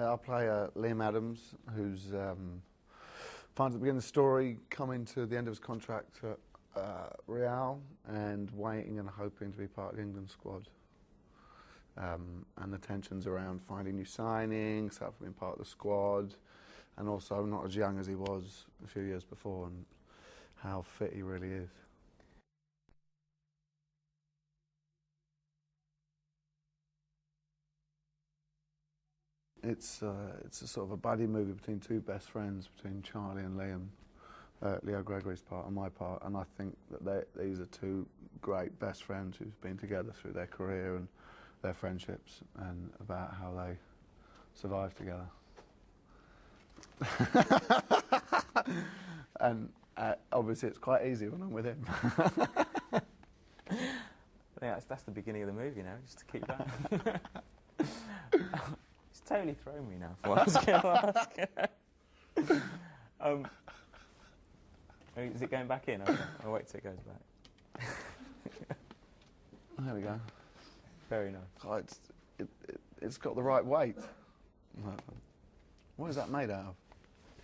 I play Liam Adams, who's finds at the beginning of the story coming to the end of his contract at Real and waiting and hoping to be part of the England squad. And the tensions around finding new signings, after being part of the squad, and also not as young as he was a few years before, and how fit he really is. It's a sort of a buddy movie between two best friends, between Charlie and Liam, Leo Gregory's part and my part, and I think that these are two great best friends who've been together through their career and their friendships, and about how they survive together. And obviously it's quite easy when I'm with him. Yeah, that's the beginning of the movie now, just to keep that. It's totally thrown me now for what I was going to ask. Is it going back in? I'll wait till it goes back. There we go. Very nice. Oh, it's got the right weight. What is that made out of?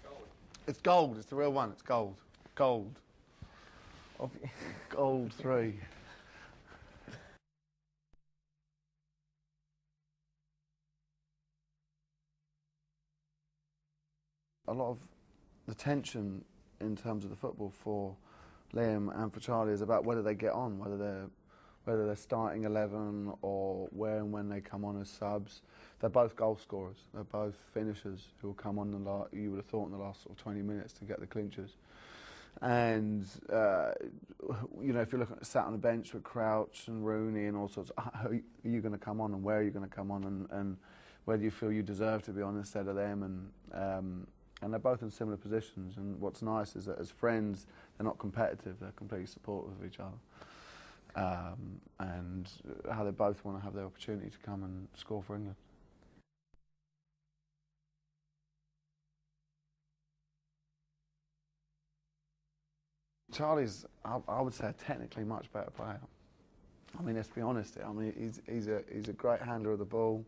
Gold. It's gold. It's the real one. It's gold. Gold. Gold 3. A lot of the tension in terms of the football for Liam and for Charlie is about whether they get on, whether they're starting 11 or where and when they come on as subs. They're both goal scorers. They're both finishers who will come on you would have thought in the last sort of 20 minutes to get the clinchers. And you know, if you look at sat on the bench with Crouch and Rooney and all sorts, how are you going to come on and where are you going to come on and where do you feel you deserve to be on instead of them? And they're both in similar positions. And what's nice is that as friends, they're not competitive. They're completely supportive of each other. And how they both want to have the opportunity to come and score for England. Charlie's, I would say, a technically much better player. I mean, let's be honest. I mean, he's a great handler of the ball.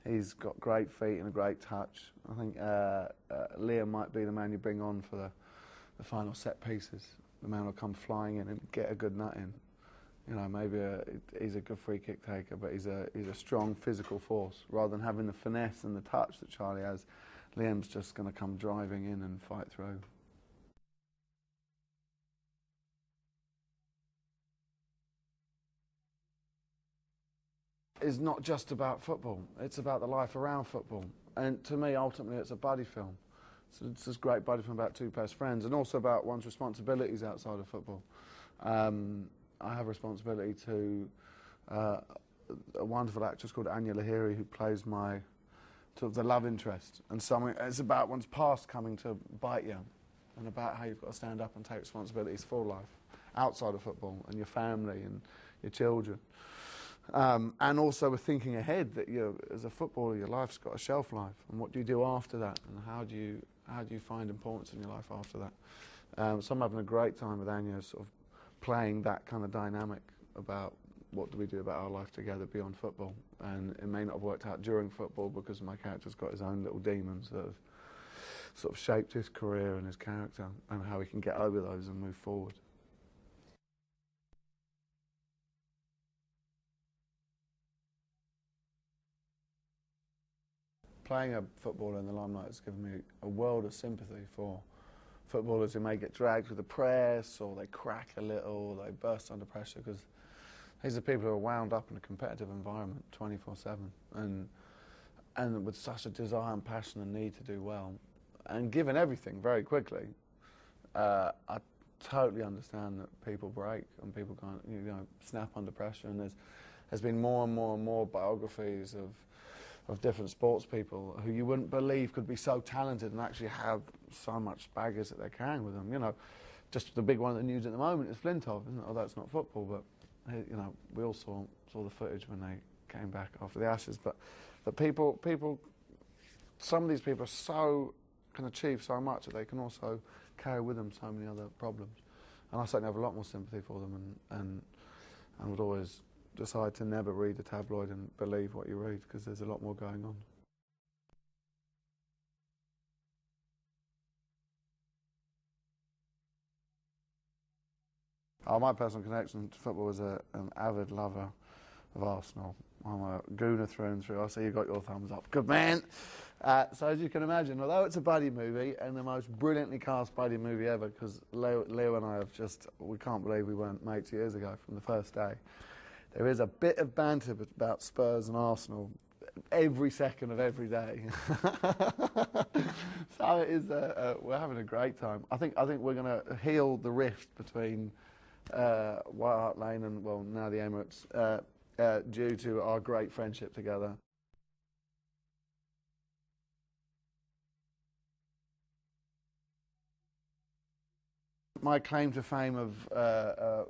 He's got great feet and a great touch. I think Liam might be the man you bring on for the final set pieces. The man will come flying in and get a good nut in. You know, maybe he's a good free kick taker, but he's a strong physical force. Rather than having the finesse and the touch that Charlie has, Liam's just going to come driving in and fight through. It's not just about football. It's about the life around football. And to me, ultimately, it's a buddy film. So it's this great buddy film about two best friends, and also about one's responsibilities outside of football. I have responsibility to a wonderful actress called Anya Lahiri, who plays my sort of the love interest, and it's about one's past coming to bite you, and about how you've got to stand up and take responsibilities for life outside of football and your family and your children. And also we're thinking ahead that as a footballer, your life's got a shelf life, and what do you do after that, and how do you find importance in your life after that? So I'm having a great time with Anya, sort of playing that kind of dynamic about what do we do about our life together beyond football. And it may not have worked out during football because my character's got his own little demons that have sort of shaped his career and his character, and how he can get over those and move forward. Playing a footballer in the limelight has given me a world of sympathy for footballers who may get dragged with the press, or they crack a little, or they burst under pressure, because these are people who are wound up in a competitive environment 24/7 and with such a desire and passion and need to do well, and given everything very quickly. I totally understand that people break and people can't, snap under pressure, and there's been more and more and more biographies of different sports people who you wouldn't believe could be so talented and actually have so much baggage that they're carrying with them. Just the big one in the news at the moment is Flintov, isn't it? Although it's not football, but we all saw the footage when they came back after the Ashes. But people, some of these people can achieve so much that they can also carry with them so many other problems. And I certainly have a lot more sympathy for them, and would always decide to never read a tabloid and believe what you read, because there's a lot more going on. My personal connection to football was an avid lover of Arsenal. I'm a Gooner through and through. I see you got your thumbs up. Good man. So as you can imagine, although it's a buddy movie and the most brilliantly cast buddy movie ever, because Leo and I we can't believe we weren't mates years ago from the first day. There is a bit of banter about Spurs and Arsenal every second of every day. So it is. We're having a great time. I think we're going to heal the rift between White Hart Lane and, well, now the Emirates, due to our great friendship together. My claim to fame of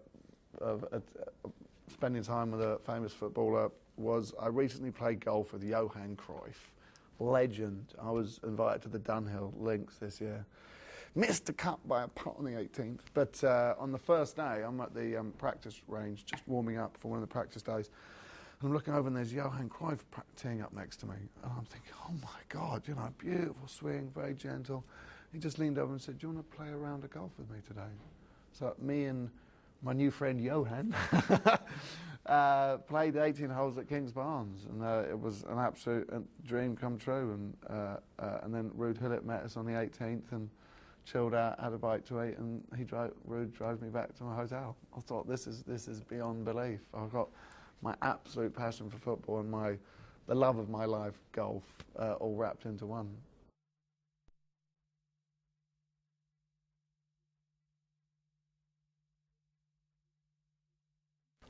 spending time with a famous footballer was I recently played golf with Johan Cruyff, legend. I was invited to the Dunhill Links this year. Missed the cut by a putt on the 18th, but on the first day I'm at the practice range just warming up for one of the practice days, and I'm looking over and there's Johan Cruyff teeing up next to me, and I'm thinking, oh my God, you know, beautiful swing, very gentle. He just leaned over and said, do you want to play a round of golf with me today? So me and my new friend Johan played 18 holes at Kings Barnes, and it was an absolute dream come true. And then Ruud Gullit met us on the 18th and chilled out, had a bite to eat, and Ruud drove me back to my hotel. I thought, this is beyond belief. I've got my absolute passion for football and the love of my life, golf, all wrapped into one.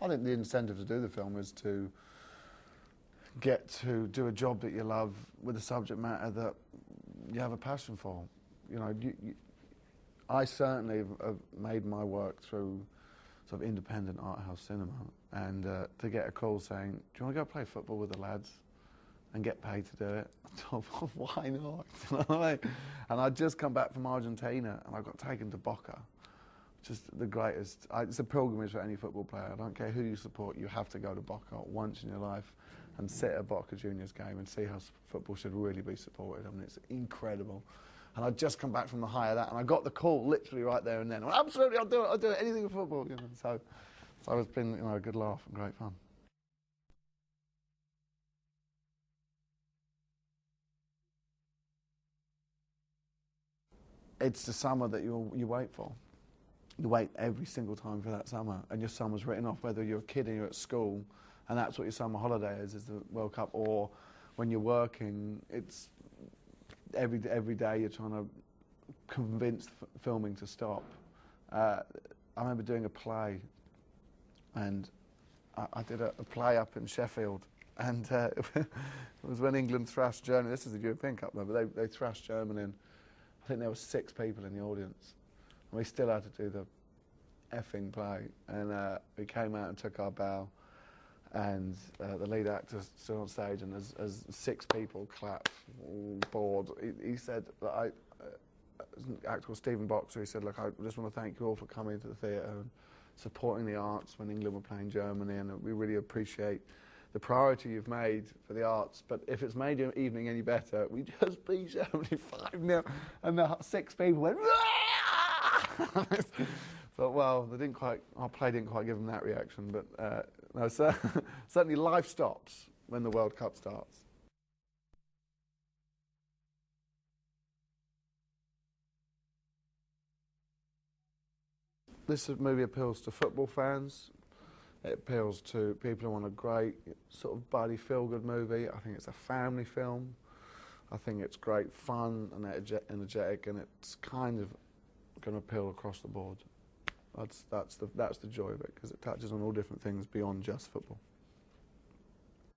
I think the incentive to do the film is to get to do a job that you love with a subject matter that you have a passion for. You know, I certainly have made my work through sort of independent art house cinema, and to get a call saying, do you want to go play football with the lads and get paid to do it? I thought, well, why not? You know what I mean? And I'd just come back from Argentina and I got taken to Boca. Just the greatest. It's a pilgrimage for any football player. I don't care who you support, you have to go to Boca once in your life and sit at Boca Juniors game and see how football should really be supported. I mean, it's incredible. And I'd just come back from the high of that, and I got the call literally right there and then. Well, absolutely, I'll do it, anything with football. You know, so it's been, you know, a good laugh and great fun. It's the summer that you wait for. You wait every single time for that summer, and your summer's written off, whether you're a kid and you're at school, and that's what your summer holiday is the World Cup, or when you're working, it's every day you're trying to convince filming to stop. I remember doing a play, and I did a play up in Sheffield, and it was when England thrashed Germany. This is the European Cup, though, but they thrashed Germany, and I think there were 6 people in the audience. And we still had to do the effing play, and we came out and took our bow, and the lead actor stood on stage, and as 6 people clapped, all bored, he said, an actor called Stephen Boxer, he said, look, I just want to thank you all for coming to the theatre and supporting the arts when England were playing Germany, and we really appreciate the priority you've made for the arts, but if it's made your evening any better, we just beat Germany 5-0, and the 6 people went, but well, our play didn't quite give them that reaction, but no, certainly life stops when the World Cup starts. This movie appeals to football fans. It appeals to people who want a great sort of buddy feel-good movie. I think it's a family film. I think it's great fun and energetic, and it's kind of going to appeal across the board. That's the joy of it, because it touches on all different things beyond just football.